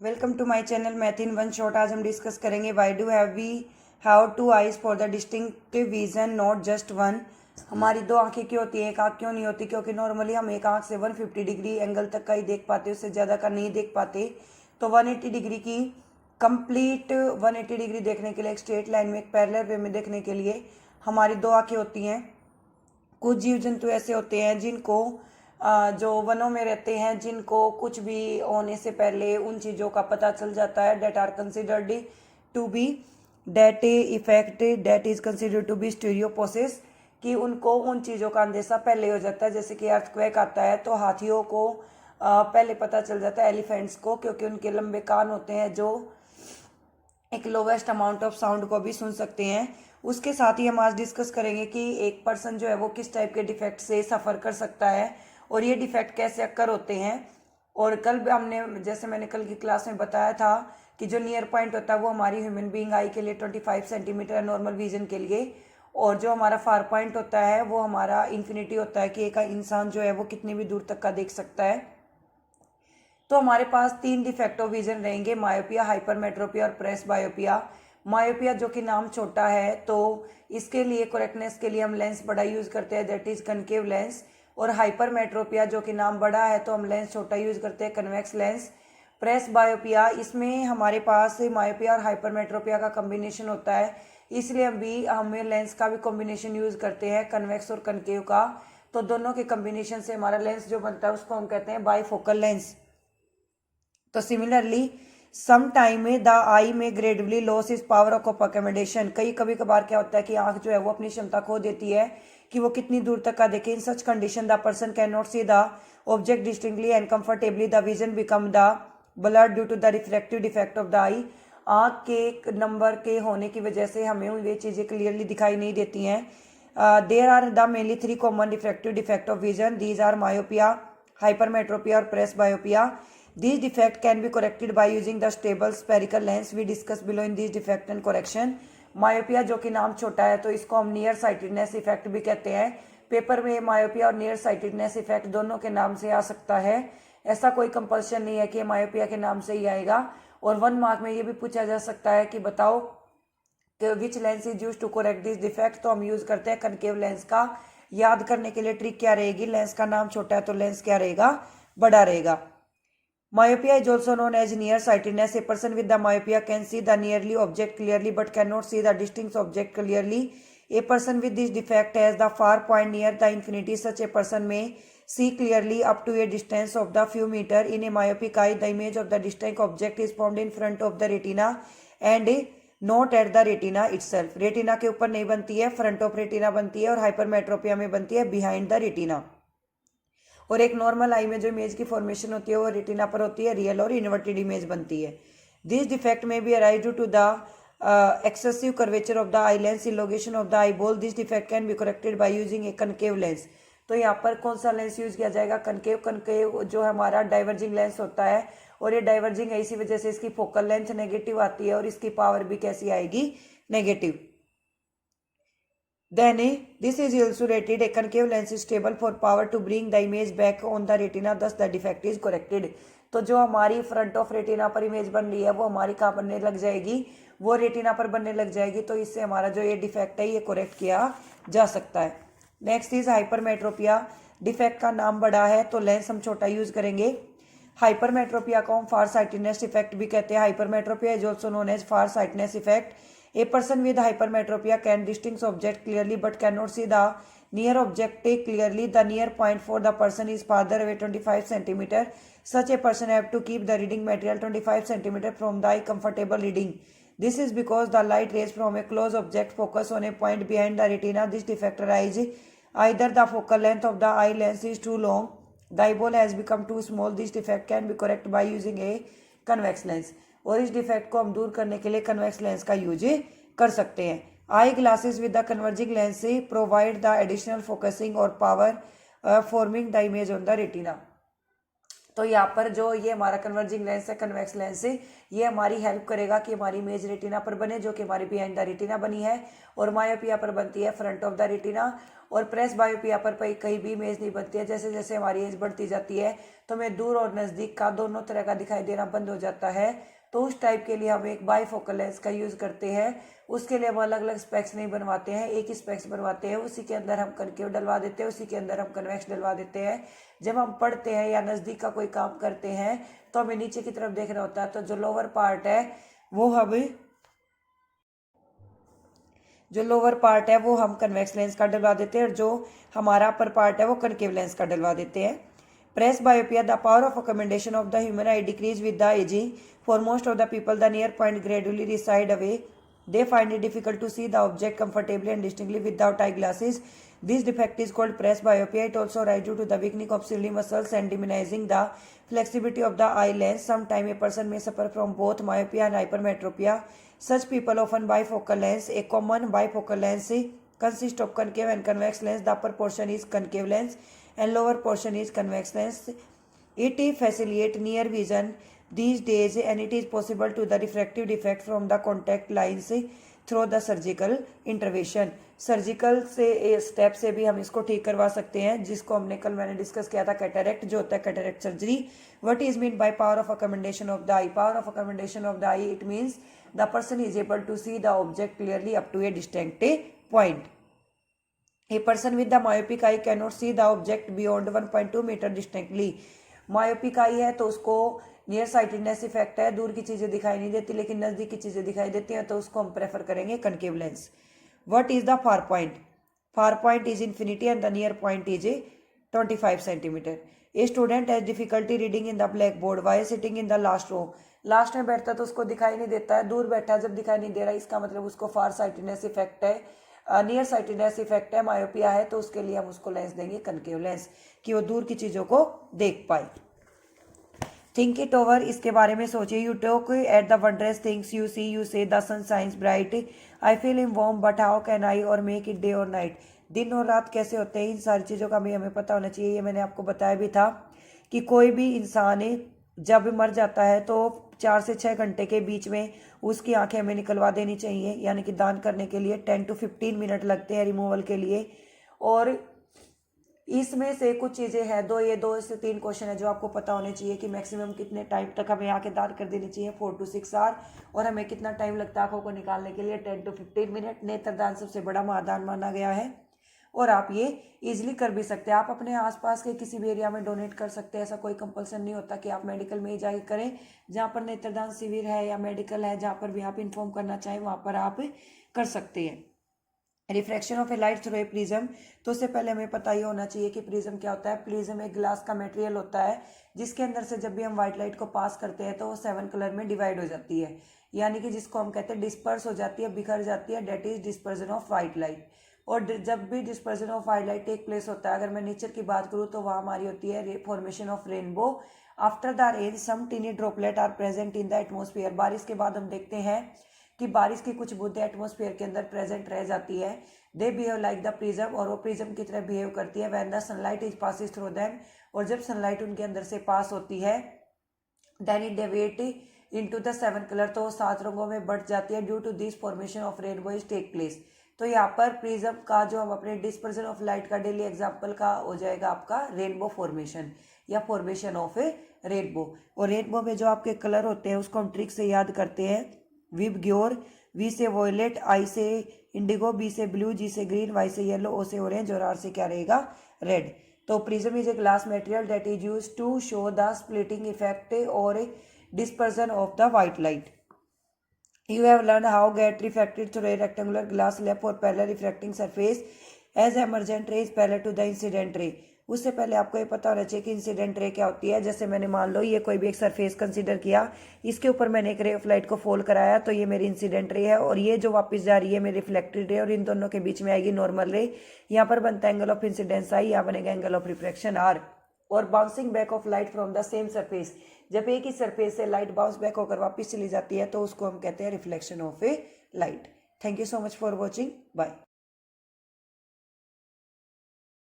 Welcome to my channel math in one shot. आज हम discuss करेंगे why do have we have two eyes for the distinctive vision not just one. हमारी दो आंखें क्यों होती हैं, एक आंख क्यों नहीं होती? क्योंकि नॉर्मली हम एक आंख से 150 डिग्री एंगल तक का ही देख पाते, उससे ज़्यादा का नहीं देख पाते। तो 180 डिग्री की कंप्लीट 180 डिग्री देखने के लिए, एक स्ट्रेट लाइन में, एक पैरेलल वे में देखने के लिए हमारी दो आंखें होती हैं। कुछ जीव जंतु ऐसे होते हैं जिनको जो वनों में रहते हैं, जिनको कुछ भी होने से पहले उन चीज़ों का पता चल जाता है। That are considered to be that effect that is considered to be stereopsis, कि उनको उन चीज़ों का अंदेशा पहले हो जाता है। जैसे कि अर्थक्वेक आता है तो हाथियों को पहले पता चल जाता है, एलिफेंट्स को, क्योंकि उनके लंबे कान होते हैं जो एक लोवेस्ट अमाउंट ऑफ साउंड को भी सुन सकते हैं। उसके साथ ही हम आज डिस्कस करेंगे कि एक पर्सन जो है वो किस टाइप के डिफेक्ट से सफ़र कर सकता है और ये डिफेक्ट कैसे अक्कर होते हैं। और कल हमने, जैसे मैंने कल की क्लास में बताया था, कि जो नियर पॉइंट होता है वो हमारी ह्यूमन बीइंग आई के लिए 25 सेंटीमीटर नॉर्मल विजन के लिए, और जो हमारा फार पॉइंट होता है वो हमारा इन्फिनिटी होता है, कि एक इंसान जो है वो कितनी भी दूर तक का देख सकता है। तो हमारे पास तीन डिफेक्ट ऑफ विजन रहेंगे: मायोपिया, हाइपरमेट्रोपिया और प्रेस बायोपिया। मायोपिया जो कि नाम छोटा है, तो इसके लिए करेक्टनेस के लिए हम लेंस बड़ा यूज़ करते हैं, दैट इज कनकेव लेंस। और हाइपरमेट्रोपिया जो कि नाम बड़ा है तो हम लेंस छोटा यूज़ करते हैं, कन्वेक्स लेंस। प्रेस बायोपिया, इसमें हमारे पास मायोपिया और हाइपरमेट्रोपिया का कॉम्बिनेशन होता है, इसलिए हमें लेंस का भी कॉम्बिनेशन यूज़ करते हैं, कन्वेक्स और कनकेव का। तो दोनों के कॉम्बिनेशन से हमारा लेंस जो बनता है उसको हम कहते हैं बाईफोकल लेंस। तो सिमिलरली सम टाइम में द आई में gradually loss is power of accommodation. कभी कभार क्या होता है कि आंख जो है वो अपनी क्षमता खो देती है कि वो कितनी दूर तक का देखे। In such condition the person can not see the object distinctly and comfortably, the vision become the blurred due to the refractive defect of the eye. आंख के एक नंबर के होने की वजह से हमें ये चीज़ें क्लियरली दिखाई नहीं देती हैं। There are the mainly three common refractive defect of vision, these are myopia, hypermetropia और presbyopia. These defect can be corrected by using the stable spherical lens we discuss below in these defect and correction. Myopia जो कि नाम छोटा है तो इसको हम near sightedness effect भी कहते हैं। पेपर में मायोपिया और नियर साइटेडनेस इफेक्ट दोनों के नाम से आ सकता है, ऐसा कोई कंपल्शन नहीं है कि मायोपिया के नाम से ही आएगा। और 1 मार्क में ये भी पूछा जा सकता है कि बताओ कि which lens is use to correct this defect, तो हम यूज करते हैं कनकेव लेंस का। याद करने के लिए ट्रिक क्या रहेगी, लेंस का नाम छोटा है तो लेंस क्या रहेगा, बड़ा रहेगा। Myopia is also known as nearsightedness. A person with the myopia can see the nearly object clearly but cannot see the distant object clearly. A person with this defect has the far point near the infinity. Such a person may see clearly up to a distance of the few meter. In a myopic eye, the image of the distant object is formed in front of the retina and not at the retina itself. Retina के ऊपर नहीं बनती है, front of retina बनती है, और hypermetropia में बनती है बिहाइंड द रेटिना। और एक नॉर्मल आई में जो इमेज की फॉर्मेशन होती है वो रेटिना पर होती है, रियल और इन्वर्टेड इमेज बनती है। दिस डिफेक्ट में be arise due to the excessive curvature of the eye lens, elongation of the eyeball. This defect can be corrected by using a concave lens. तो यहाँ पर कौन सा लेंस यूज किया जाएगा, कनकेव। कनकेव जो हमारा डाइवर्जिंग लेंस होता है, और ये डाइवर्जिंग है, इसी वजह से इसकी फोकल लेंथ नेगेटिव आती है और इसकी पावर भी कैसी आएगी, negative. Then this is also rated a concave lens is stable for power to bring the image back on the retina, thus the defect is corrected. तो जो हमारी फ्रंट ऑफ रेटिना पर इमेज बन रही है वो हमारी कहाँ बनने लग जाएगी, वो रेटिना पर बनने लग जाएगी। तो इससे हमारा जो ये डिफेक्ट है ये करेक्ट किया जा सकता है। Next is hypermetropia. डिफेक्ट का नाम बड़ा है तो लेंस हम छोटा यूज करेंगे। हाइपरमेट्रोपिया को हम फार साइटनेस इफेक्ट भी कहते हैं। Hypermetropia is also known as far sightedness effect. A person with hypermetropia can distinguish object clearly but cannot see the near object clearly. The near point for the person is farther away 25 centimeter. Such a person have to keep the reading material 25 centimeter from the eye comfortable reading. This is because the light rays from a close object focus on a point behind the retina. This defect arises either the focal length of the eye lens is too long, the eyeball has become too small. This defect can be corrected by using a convex lens. और इस defect को हम दूर करने के लिए convex lens का use कर सकते हैं। Eye glasses with the converging lens provide the additional focusing और power forming the image on the retina. तो यहाँ पर जो ये हमारा कन्वर्जिंग लेंस है, कन्वेक्स लेंस, ये हमारी हेल्प करेगा कि हमारी इमेज रेटिना पर बने, जो कि हमारी बिहाइंड द रेटिना बनी है, और मायोपिया पर बनती है फ्रंट ऑफ द रेटिना। और प्रेस बायोपिया पर कहीं भी इमेज नहीं बनती है। जैसे जैसे हमारी एज बढ़ती जाती है तो हमें दूर और नज़दीक का दोनों तरह का दिखाई देना बंद हो जाता है। तो उस टाइप के लिए हम एक बाईफोकल लेंस का यूज़ करते हैं। उसके लिए हम अलग अलग स्पेक्स नहीं बनवाते हैं, एक ही स्पेक्स बनवाते हैं। उसी के अंदर हम कनकेव डलवा देते हैं, उसी के अंदर हम कन्वेक्स डलवा देते हैं। जब हम पढ़ते हैं या नज़दीक का कोई काम करते हैं तो हमें नीचे की तरफ देखना होता है। तो जो लोअर पार्ट है वो हम कन्वेक्स लेंस का डलवा देते हैं, और जो हमारा अपर पार्ट है वो कनकेव लेंस का डलवा देते हैं। Presbyopia, the power of accommodation of the human eye decrease with the ageing. For most of the people the near point gradually recede away. They find it difficult to see the object comfortably and distinctly without eyeglasses. This defect is called presbyopia. It also arises due to the weakening of ciliary muscles and diminishing the flexibility of the eye lens. Sometimes a person may suffer from both myopia and hypermetropia. Such people often bifocal lens. A common bifocal lens consists of concave and convex lens. The upper portion is concave lens and lower portion is convex lens. It facilitates near vision these days, and it is possible to the refractive defect from the contact lines through the surgical intervention. Surgical से step से भी हम इसको ठीक करवा सकते हैं, जिसको हमने कल मैंने डिस्कस किया था, कैटरेक्ट जो होता है, cataract surgery. What is mean by power of accommodation of the eye? Power of accommodation of the eye, it means the person is able to see the object clearly up to a distinct point. A person with the myopic eye cannot see the object beyond 1.2 metre distinctly. Myopic eye है तो उसको near sightedness effect है, दूर की चीज़ें दिखाई नहीं देती लेकिन नज़दीक की चीज़ें दिखाई देती हैं, तो उसको हम प्रेफर करेंगे concave lens. What is the far point? Far point is infinity and the near point is 25 centimetre. A student has difficulty reading in the blackboard by sitting in the last row. Last में बैठता तो उसको दिखाई नहीं देता है, दूर बैठा जब दिखाई नहीं दे रहा, इसका मतलब उसको फार साइटेडनेस इफेक्ट है, नियर साइटेडनेस इफेक्ट है, मायोपिया है, तो उसके लिए हम उसको लेंस देंगे कनकेव लेंस, कि वो दूर की चीज़ों को देख पाए. थिंक इट ओवर, इसके बारे में सोचिए. You talk at the wondrous things you see, you say the sun shines bright, I feel him warm but how can I or make it day or night. दिन और रात कैसे होते हैं, इन सारी चीज़ों का भी हमें पता होना चाहिए. ये मैंने आपको बताया भी था कि कोई भी इंसान जब मर जाता है तो 4 से 6 घंटे के बीच में उसकी आंखें हमें निकलवा देनी चाहिए, यानी कि दान करने के लिए 10 to 15 मिनट लगते हैं रिमूवल के लिए. और इसमें से कुछ चीज़ें हैं, 2 से 3 क्वेश्चन है जो आपको पता होने चाहिए कि मैक्सिमम कितने टाइम तक हमें आंखें दान कर देनी चाहिए, 4 to 6 आवर, और हमें कितना टाइम लगता है आंखों को निकालने के लिए, 10 to 15 मिनट. नेत्रदान सबसे बड़ा महादान माना गया है और आप ये इजीली कर भी सकते हैं. आप अपने आसपास के किसी भी एरिया में डोनेट कर सकते हैं, ऐसा कोई कंपल्सन नहीं होता कि आप मेडिकल में ही जाकर करें. जहाँ पर नेत्रदान शिविर है या मेडिकल है, जहाँ पर भी आप इन्फॉर्म करना चाहें वहाँ पर आप कर सकते हैं. Refraction of a light through a prism, तो उससे पहले हमें पता ही होना चाहिए कि प्रिज्म क्या होता है. प्रिज्म एक ग्लास का मटेरियल होता है जिसके अंदर से जब भी हम व्हाइट लाइट को पास करते हैं तो वो 7 कलर में डिवाइड हो जाती है, यानी कि जिसको हम कहते हैं डिस्पर्स हो जाती है, बिखर जाती है, that is dispersion of white light. और जब भी dispersion of white light take place होता है, अगर मैं नेचर की बात करूँ तो वहाँ हमारी होती है formation of rainbow. After the rain some tiny droplet are present in the atmosphere. बारिश के बाद हम देखते हैं कि बारिश की कुछ बूंदें एटमोसफियर के अंदर प्रेजेंट रह जाती है. They behave like the prism, और वो प्रिज्म की तरह बिहेव करती है. When the sunlight is passes through them, और जब सनलाइट उनके अंदर से पास होती है, then it deviate into the 7 colour, तो वो 7 रंगों में बढ़ जाती है. Due to this formation of rainbow is take place. तो यहाँ पर प्रिज्म का जो हम अपने डिस्पर्जन ऑफ लाइट का डेली एग्जाम्पल का हो जाएगा आपका रेनबो फॉर्मेशन या फॉर्मेशन ऑफ ए रेनबो. और रेनबो में जो आपके कलर होते हैं उसको हम ट्रिक से याद करते हैं. विबग्योर, वी से वॉयलेट, आई से इंडिगो, बी से ब्लू, जी से ग्रीन, वाई से येलो, ओ से ऑरेंज और आर से क्या रहेगा, रेड. तो prism is a glass material that is used to show the splitting effect और dispersion of the white light. You have learned how get refracted through a rectangular glass slab or parallel refracting surface as emergent ray is parallel to the incident ray. उससे पहले आपको ये पता होना चाहिए कि incident ray क्या होती है. जैसे मैंने मान लो ये कोई भी एक सरफेस कंसीडर किया, इसके ऊपर मैंने एक रे ऑफ लाइट को फॉल कराया, तो ये मेरी इंसिडेंट रे है, और ये जो वापस जा रही है मेरी रिफ्लेक्टेड रे, और इन दोनों के बीच में आएगी नॉर्मल रे. यहाँ पर बनता है एंगल ऑफ इंसिडेंस आई, यहाँ बनेगा एंगल ऑफ रिफ्लेक्शन आर. और bouncing back of light from the same surface, जब एक ही सरफेस से लाइट बाउंस बैक होकर वापस चली जाती है तो उसको हम कहते हैं reflection of a light. Thank you so much for watching. Bye.